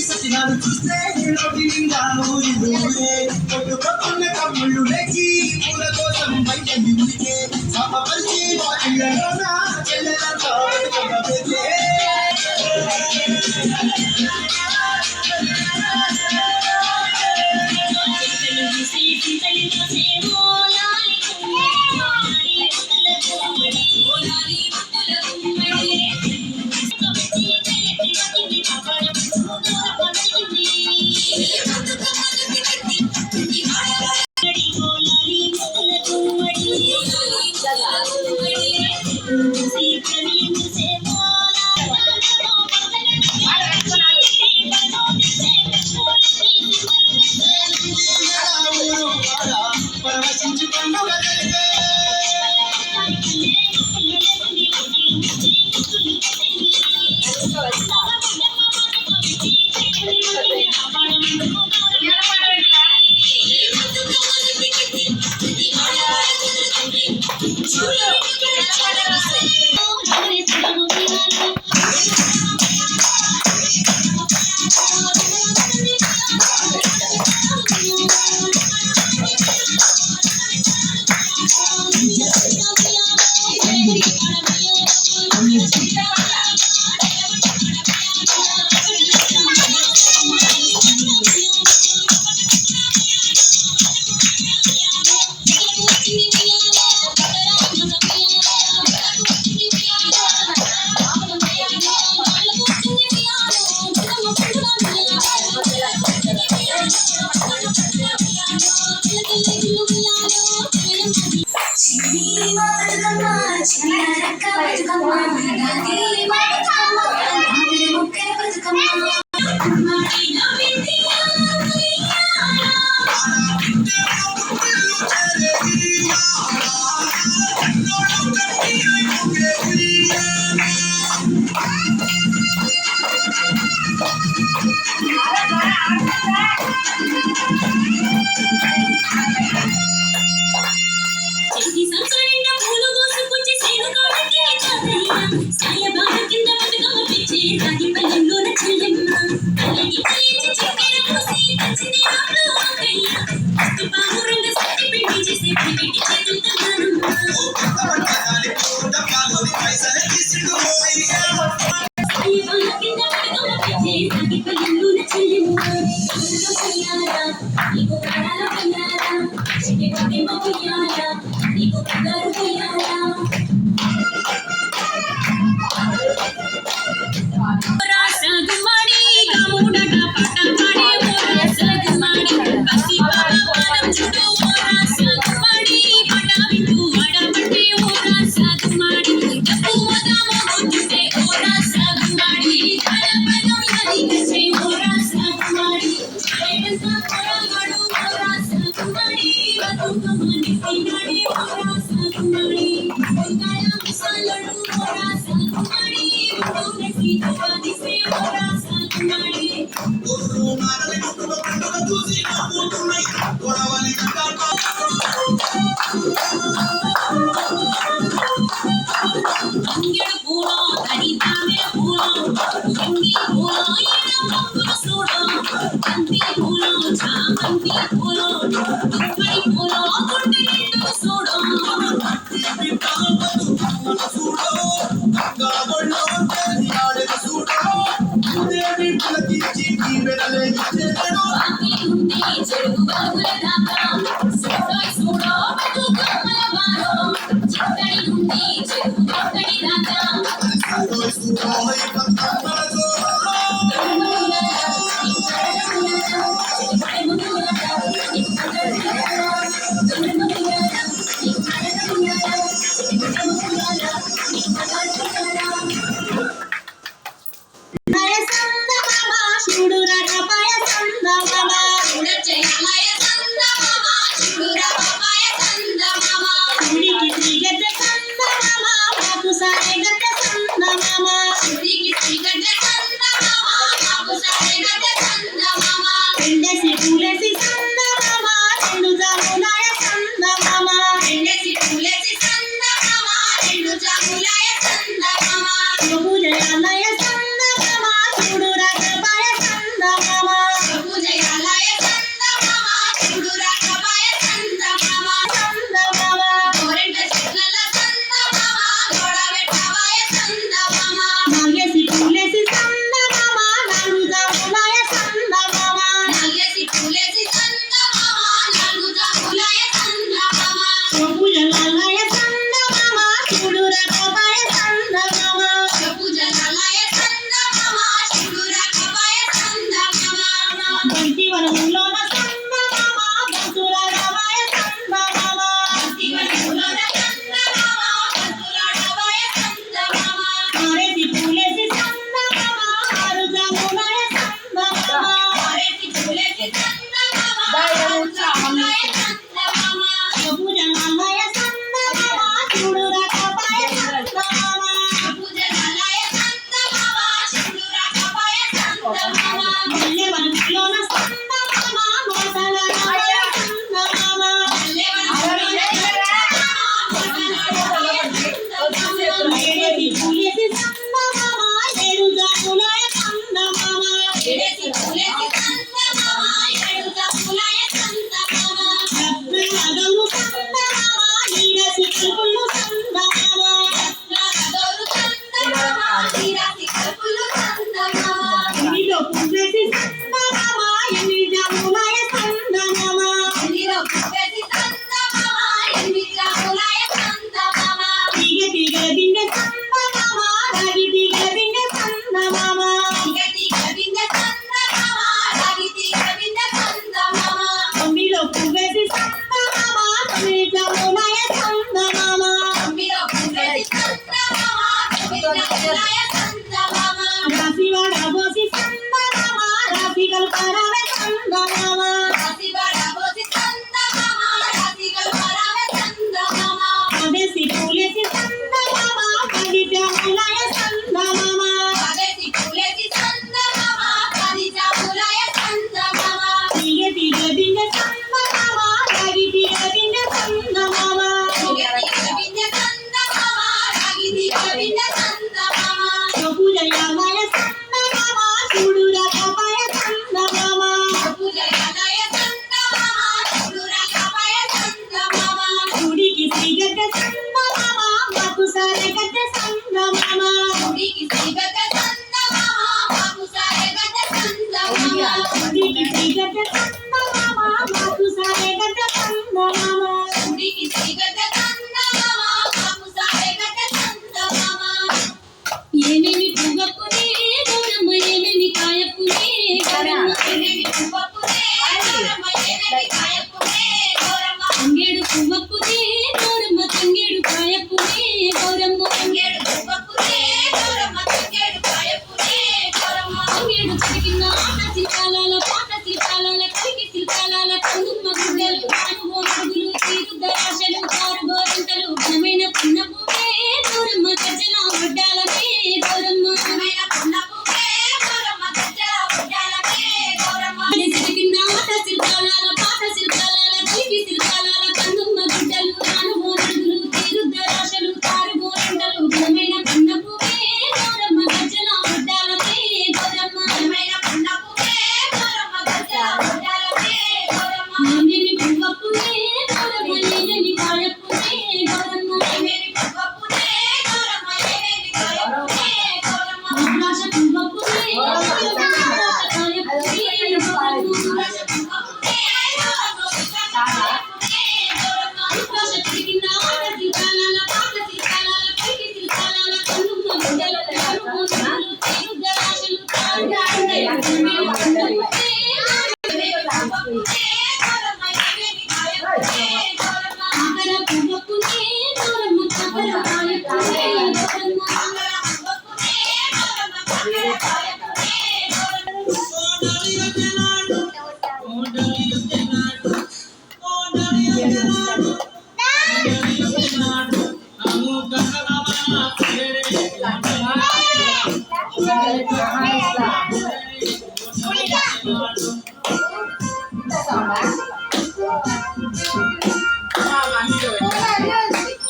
సచినాలు చూస్తే కొట్టుకొన్న కమ్ముళ్ళు లేచి పూల కోసం బయట దిగులికే సమపరిచి వాటిలోన చెల్లెలతో Maya పూలేసి సందమామ రెండు జాములాయ సందమామ ఎండేసి పూలేసి సందమామ రెండు జాములాయ సందమామ పూజయాలయ సందమామ చూడు రాఘవాయ సందమామ పూజయాలయ సందమామ చూడు రాఘవాయ సందమామ సందమామ గోరెంట చెట్లల సందమామ గోడబెట్టవాయ సందమామ నాగేసి పూలేసి సందమామ నాలుగు జాములాయ సందమామ నాగేసి పూలేసి సందమామ నాలుగు జాములాయ సందమామ పూజయాలయ సందమామ చూడు రాఘవాయ సందమామ పూజయాలయ సందమామ చూడు రాఘవాయ సందమామ బంతి వనములోన సందమామ బంతుల రామాయ సందమామ శివనులోన సందమామ భక్తులాడవాయ సందమామ ఆరేసి పూలేసి సందమామ ఆరు జాములాయ సందమామ ఆరేసి పూలేసి సందమామ ఆరు జాములాయ సందమామ పూజయాలయ సందమామ చూడు రాఘవాయ సందమామ పూజయాలయ సందమామ చూడు రాఘవాయ సందమామ మల్లె వనములోన సందమామ మోసల రామాయ సందమామ ఏడేసి పూలేసి సందమామ ఏడు జాములాయ సందమామ రత్నగము సందమామ నీరసి కల్పులు సందమామ ఎనిమిదో పూలేసి సందమామ ఎనిమిది జాములాయ సందమామ తీగ తీగల బిందె సందమామ రాగి తీగల బిందె సందమామ తొమ్మిదో పూలేసి సందమామ తొమ్మిది జాములాయ సందమామ రాశివాడ బోసి సందమామ రాశి కల్పరావే సందమామ పదేసి పూలేసి సందమామ పది జాములాయ సందమామ తీగ తీగల బిందె సందమామ రాగి తీగల బిందె సందమామ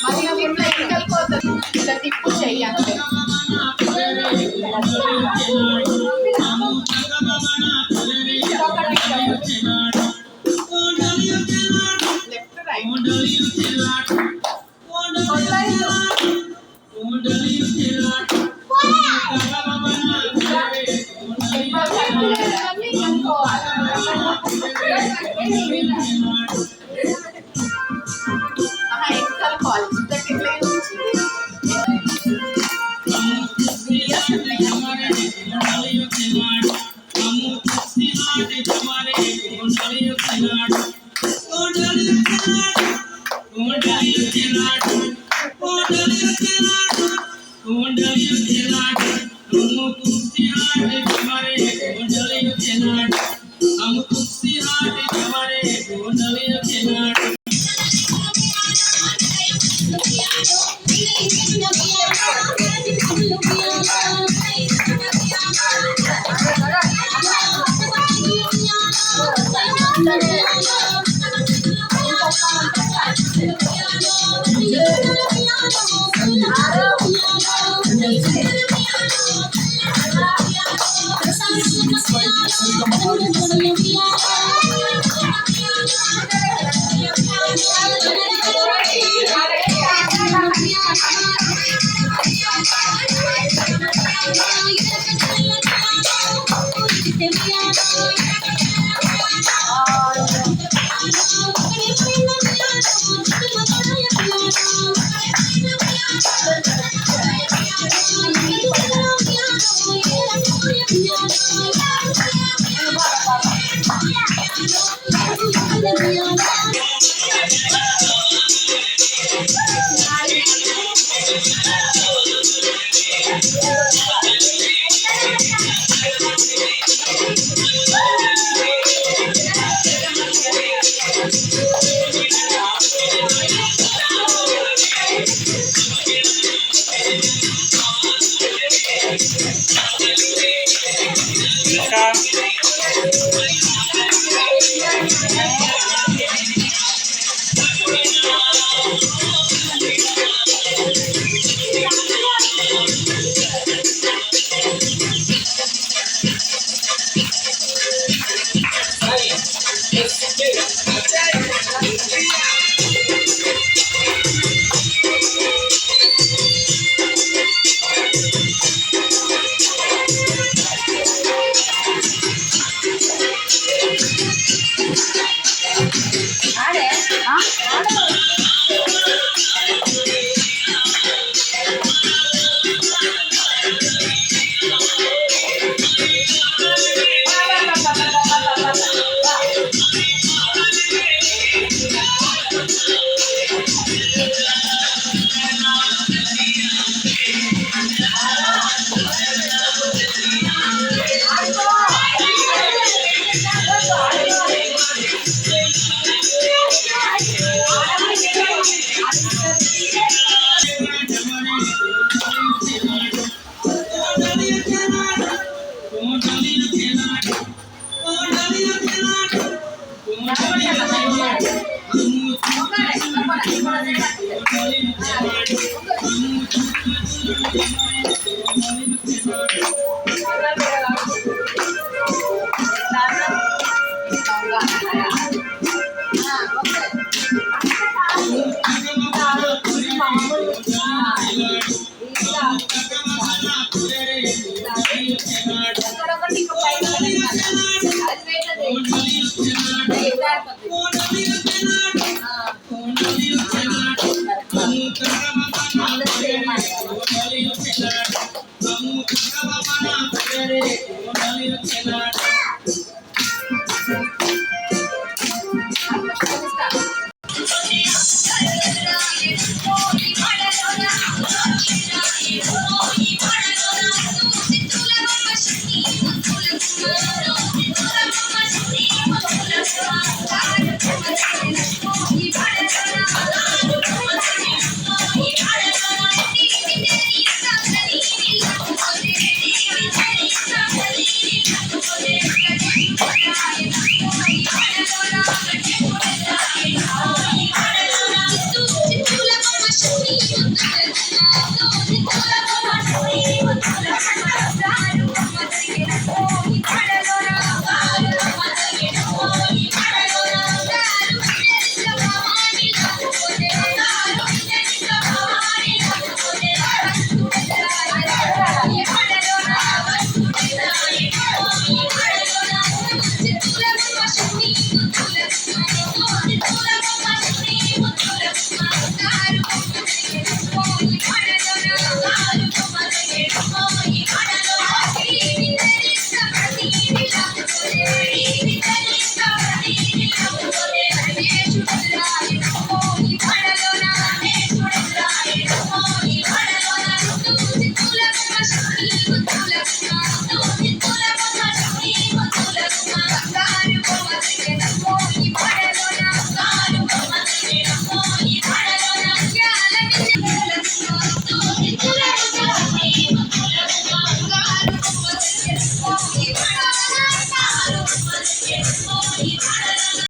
మళ్ళీ ఇట్లా ఇంకలిపోతుంది ఇట్లా తిప్పు చెయ్యి అంతే లెఫ్ట్ రైట్ కలుపుకోవాలి ఇంతకి ఎట్లా Thank you.